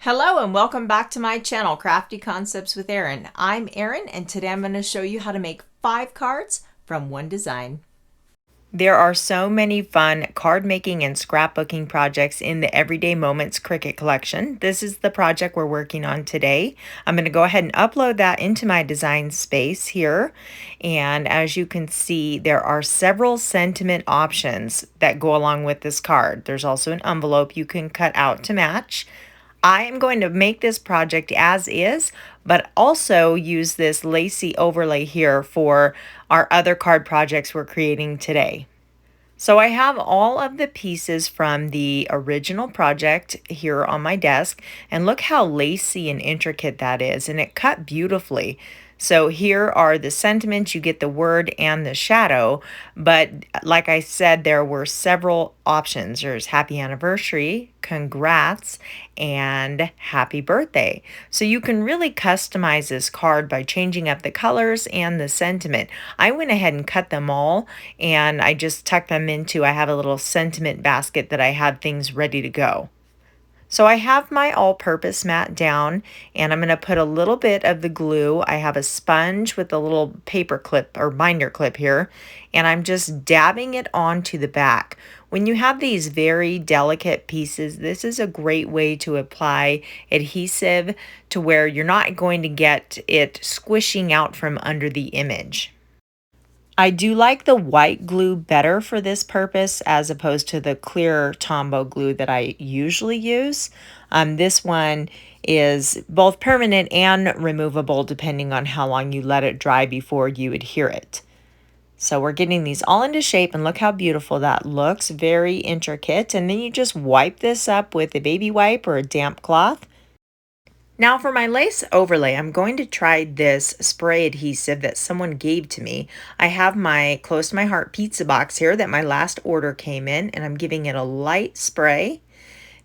Hello and welcome back to my channel, Crafty Concepts with Erin. I'm Erin and today I'm going to show you how to make 5 cards from one design. There are so many fun card making and scrapbooking projects in the Everyday Moments Cricut collection. This is the project we're working on today. I'm going to go ahead and upload that into my design space here. And as you can see, there are several sentiment options that go along with this card. There's also an envelope you can cut out to match. I am going to make this project as is, but also use this lacy overlay here for our other card projects we're creating today. So I have all of the pieces from the original project here on my desk, and look how lacy and intricate that is, and it cut beautifully. So here are the sentiments. You get the word and the shadow, but like I said, there were several options. There's happy anniversary, congrats, and happy birthday. So you can really customize this card by changing up the colors and the sentiment. I went ahead and cut them all, and I just tucked them into, I have a little sentiment basket that I had things ready to go. So I have my all-purpose mat down, and I'm going to put a little bit of the glue. I have a sponge with a little paper clip or binder clip here, and I'm just dabbing it onto the back. When you have these very delicate pieces, this is a great way to apply adhesive to where you're not going to get it squishing out from under the image. I do like the white glue better for this purpose as opposed to the clear Tombow glue that I usually use. This one is both permanent and removable depending on how long you let it dry before you adhere it. So we're getting these all into shape, and look how beautiful that looks, very intricate. And then you just wipe this up with a baby wipe or a damp cloth. Now for my lace overlay, I'm going to try this spray adhesive that someone gave to me. I have my Close to My Heart pizza box here that my last order came in, and I'm giving it a light spray.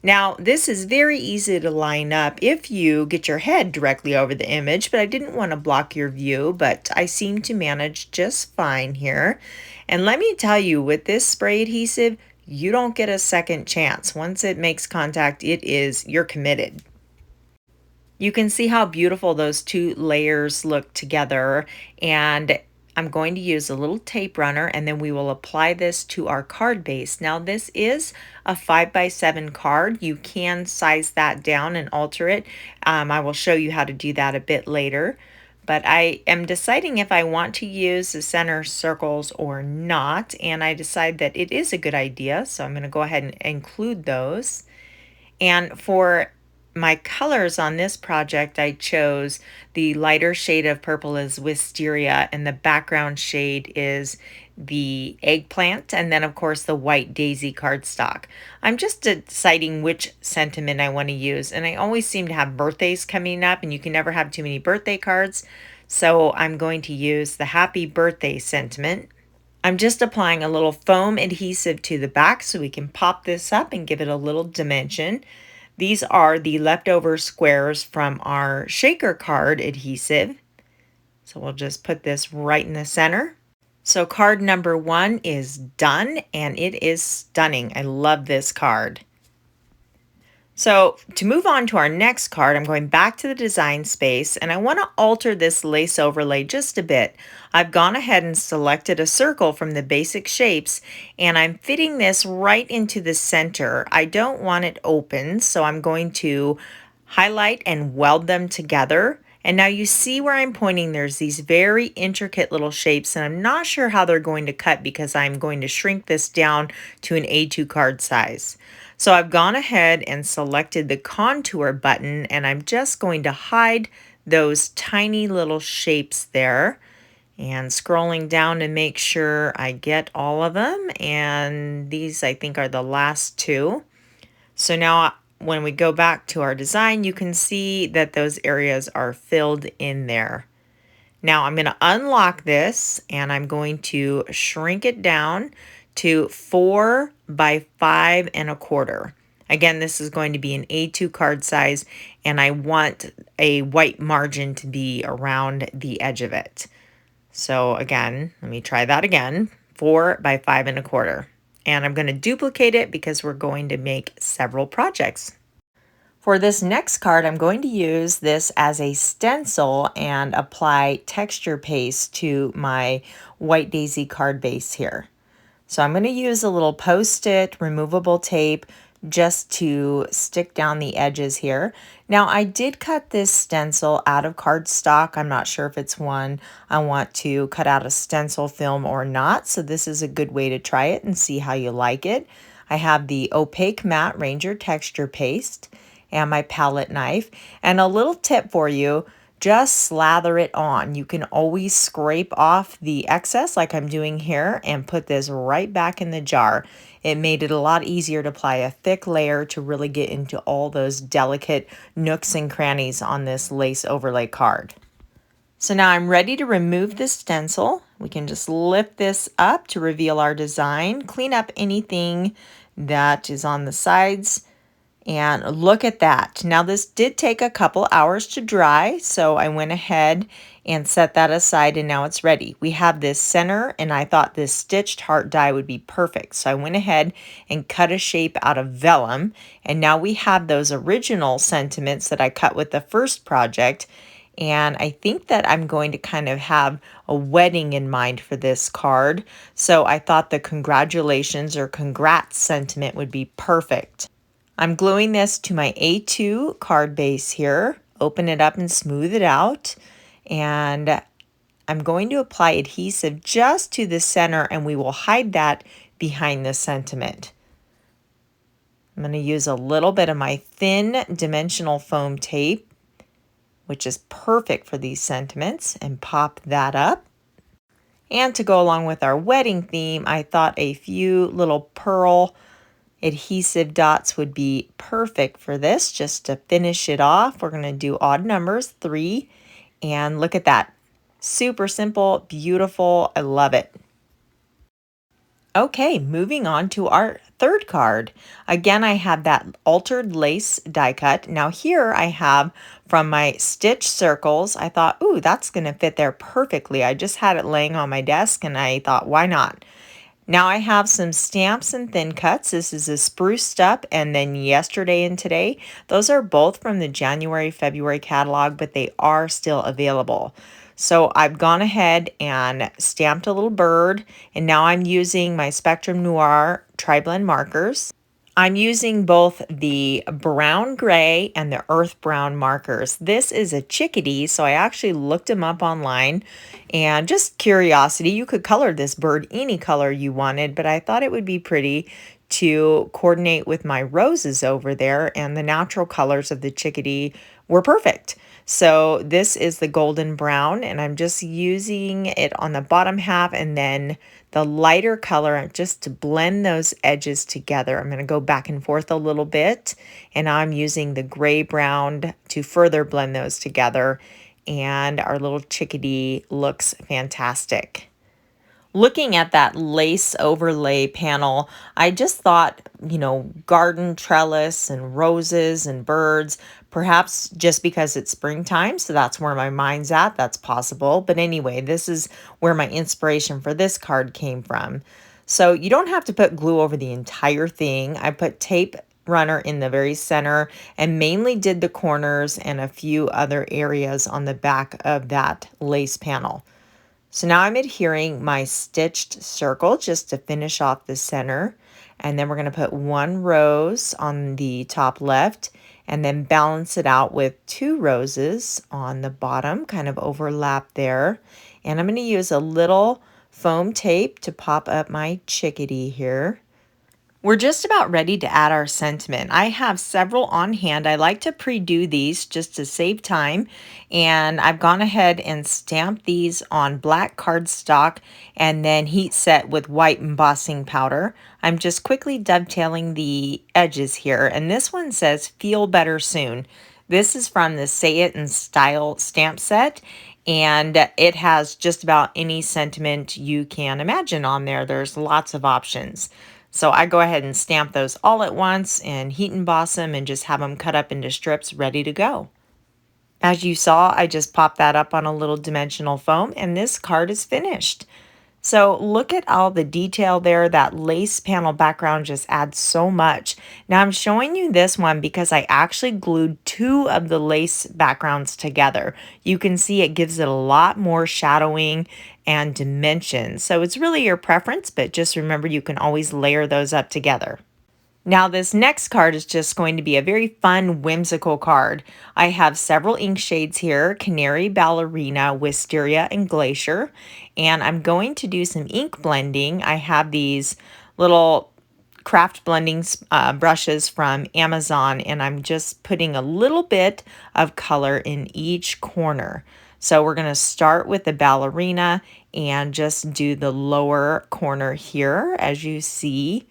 Now this is very easy to line up if you get your head directly over the image, but I didn't want to block your view, but I seem to manage just fine here. And let me tell you, with this spray adhesive, you don't get a second chance. Once it makes contact, you're committed. You can see how beautiful those two layers look together, and I'm going to use a little tape runner, and then we will apply this to our card base. Now this is a 5x7 card. You can size that down and alter it. I will show you how to do that a bit later, but I am deciding if I want to use the center circles or not, and I decide that it is a good idea, so I'm going to go ahead and include those. And for my colors on this project, I chose the lighter shade of purple is Wisteria, and the background shade is the Eggplant, and then of course the white daisy cardstock. I'm just deciding which sentiment I want to use, and I always seem to have birthdays coming up, and you can never have too many birthday cards, so I'm going to use the happy birthday sentiment. I'm just applying a little foam adhesive to the back so we can pop this up and give it a little dimension. These are the leftover squares from our shaker card adhesive. So we'll just put this right in the center. So card number 1 is done, and it is stunning. I love this card. So to move on to our next card, I'm going back to the design space, and I want to alter this lace overlay just a bit. I've gone ahead and selected a circle from the basic shapes, and I'm fitting this right into the center. I don't want it open, so I'm going to highlight and weld them together. And now you see where I'm pointing, there's these very intricate little shapes, and I'm not sure how they're going to cut because I'm going to shrink this down to an A2 card size. So I've gone ahead and selected the contour button, and I'm just going to hide those tiny little shapes there, and scrolling down to make sure I get all of them. And these I think are the last 2. So now when we go back to our design, you can see that those areas are filled in there. Now I'm going to unlock this, and I'm going to shrink it down to 4 by 5 1/4. Again, this is going to be an A2 card size, and I want a white margin to be around the edge of it. So again, let me try that again, 4 by 5 1/4. And I'm going to duplicate it because we're going to make several projects. For this next card, I'm going to use this as a stencil and apply texture paste to my White Daisy card base here. So I'm going to use a little Post-it removable tape just to stick down the edges here. Now I did cut this stencil out of cardstock. I'm not sure if it's one I want to cut out a stencil film or not. So this is a good way to try it and see how you like it. I have the Opaque Matte Ranger Texture Paste and my palette knife. And a little tip for you, just slather it on. You can always scrape off the excess like I'm doing here and put this right back in the jar. It made it a lot easier to apply a thick layer to really get into all those delicate nooks and crannies on this lace overlay card. So now I'm ready to remove the stencil. We can just lift this up to reveal our design, clean up anything that is on the sides. And look at that. Now this did take a couple hours to dry, so I went ahead and set that aside and now it's ready. We have this center and I thought this stitched heart die would be perfect. So I went ahead and cut a shape out of vellum, and now we have those original sentiments that I cut with the first project. And I think that I'm going to kind of have a wedding in mind for this card. So I thought the congratulations or congrats sentiment would be perfect. I'm gluing this to my A2 card base here. Open it up and smooth it out. And I'm going to apply adhesive just to the center and we will hide that behind the sentiment. I'm going to use a little bit of my thin dimensional foam tape, which is perfect for these sentiments, and pop that up. And to go along with our wedding theme, I thought a few little pearl adhesive dots would be perfect for this, just to finish it off. We're going to do odd numbers, 3, and look at that. Super simple, beautiful, I love it. Okay, moving on to our third card. Again, I have that altered lace die cut. Now here I have from my stitch circles. I thought, ooh, that's going to fit there perfectly. I just had it laying on my desk and I thought, why not? Now I have some stamps and thin cuts. This is a Spruced Up and then Yesterday and Today. Those are both from the January-February catalog, but they are still available. So I've gone ahead and stamped a little bird, and now I'm using my Spectrum Noir tri-blend markers. I'm using both the brown gray and the earth brown markers. This is a chickadee, so I actually looked them up online and just curiosity. You could color this bird any color you wanted, but I thought it would be pretty to coordinate with my roses over there, and the natural colors of the chickadee were perfect. So this is the golden brown, and I'm just using it on the bottom half and then the lighter color just to blend those edges together. I'm going to go back and forth a little bit, and I'm using the gray brown to further blend those together, and our little chickadee looks fantastic. Looking at that lace overlay panel, I just thought, garden trellis and roses and birds, perhaps just because it's springtime, so that's where my mind's at. That's possible. But anyway, this is where my inspiration for this card came from. So you don't have to put glue over the entire thing. I put tape runner in the very center and mainly did the corners and a few other areas on the back of that lace panel. So now I'm adhering my stitched circle just to finish off the center. And then we're going to put one rose on the top left and then balance it out with 2 roses on the bottom, kind of overlap there. And I'm going to use a little foam tape to pop up my chickadee here. We're just about ready to add our sentiment. I have several on hand. I like to pre-do these just to save time, and I've gone ahead and stamped these on black cardstock and then heat set with white embossing powder. I'm just quickly dovetailing the edges here, and this one says feel better soon. This is from the Say It in Style stamp set, and it has just about any sentiment you can imagine on there. There's lots of options. So I go ahead and stamp those all at once and heat emboss them and just have them cut up into strips ready to go. As you saw, I just popped that up on a little dimensional foam and this card is finished. So look at all the detail there. That lace panel background just adds so much. Now I'm showing you this one because I actually glued two of the lace backgrounds together. You can see it gives it a lot more shadowing and dimension. So it's really your preference, but just remember you can always layer those up together. Now this next card is just going to be a very fun, whimsical card. I have several ink shades here: Canary, Ballerina, Wisteria, and Glacier. And I'm going to do some ink blending. I have these little craft blending brushes from Amazon, and I'm just putting a little bit of color in each corner. So we're going to start with the Ballerina and just do the lower corner here, as you see.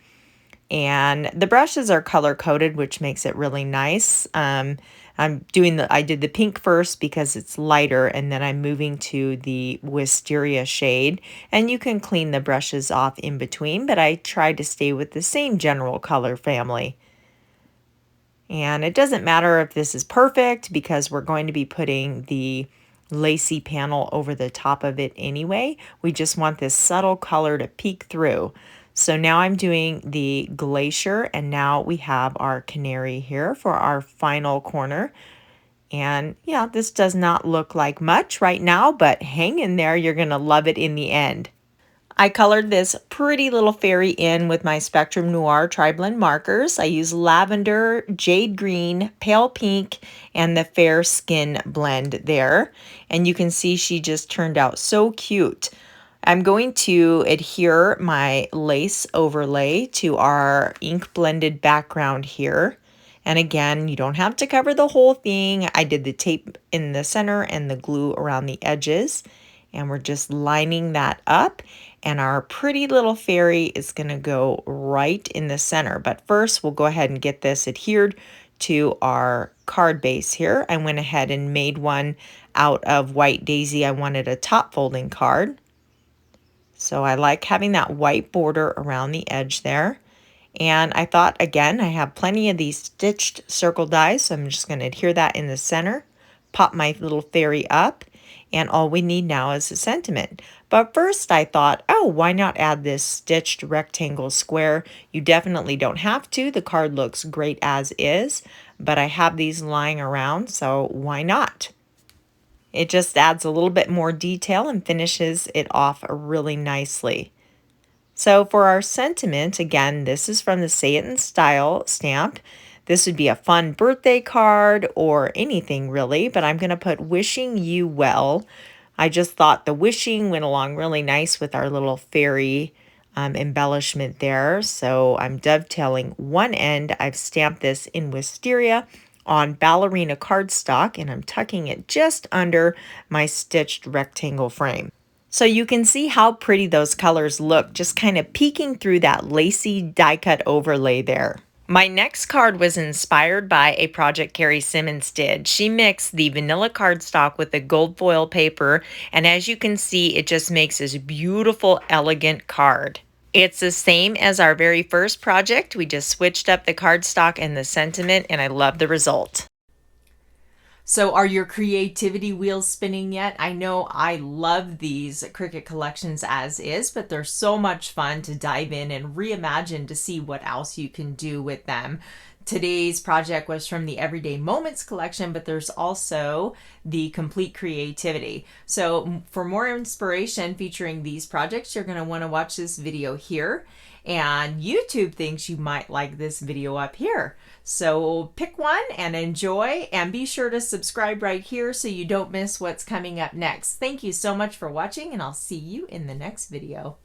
And the brushes are color coded, which makes it really nice. I did the pink first because it's lighter, and then I'm moving to the Wisteria shade. And you can clean the brushes off in between, but I tried to stay with the same general color family. And it doesn't matter if this is perfect because we're going to be putting the lacy panel over the top of it anyway. We just want this subtle color to peek through. So now I'm doing the Glacier, and now we have our Canary here for our final corner. And yeah, this does not look like much right now, but hang in there, you're going to love it in the end. I colored this pretty little fairy in with my Spectrum Noir Tri-Blend markers. I used lavender, jade green, pale pink, and the fair skin blend there. And you can see she just turned out so cute. I'm going to adhere my lace overlay to our ink blended background here. And again, you don't have to cover the whole thing. I did the tape in the center and the glue around the edges. And we're just lining that up. And our pretty little fairy is going to go right in the center. But first, we'll go ahead and get this adhered to our card base here. I went ahead and made one out of White Daisy. I wanted a top folding card. So I like having that white border around the edge there. And I thought, again, I have plenty of these stitched circle dies, so I'm just going to adhere that in the center, pop my little fairy up, and all we need now is a sentiment. But first I thought, oh, why not add this stitched rectangle square? You definitely don't have to. The card looks great as is, but I have these lying around, so why not? It just adds a little bit more detail and finishes it off really nicely. So for our sentiment, again, this is from the Say It in Style stamp. This would be a fun birthday card or anything really, but I'm going to put wishing you well. I just thought the wishing went along really nice with our little fairy embellishment there. So I'm dovetailing one end. I've stamped this in Wisteria on Ballerina cardstock, and I'm tucking it just under my stitched rectangle frame. So you can see how pretty those colors look, just kind of peeking through that lacy die cut overlay there. My next card was inspired by a project Carrie Simmons did. She mixed the vanilla cardstock with the gold foil paper, and as you can see, it just makes this beautiful, elegant card. It's the same as our very first project. We just switched up the cardstock and the sentiment, and I love the result. So are your creativity wheels spinning yet? I know I love these Cricut collections as is, but they're so much fun to dive in and reimagine to see what else you can do with them. Today's project was from the Everyday Moments collection, but there's also the Complete Creativity. So for more inspiration featuring these projects, you're going to want to watch this video here. And YouTube thinks you might like this video up here. So pick one and enjoy, and be sure to subscribe right here so you don't miss what's coming up next. Thank you so much for watching, and I'll see you in the next video.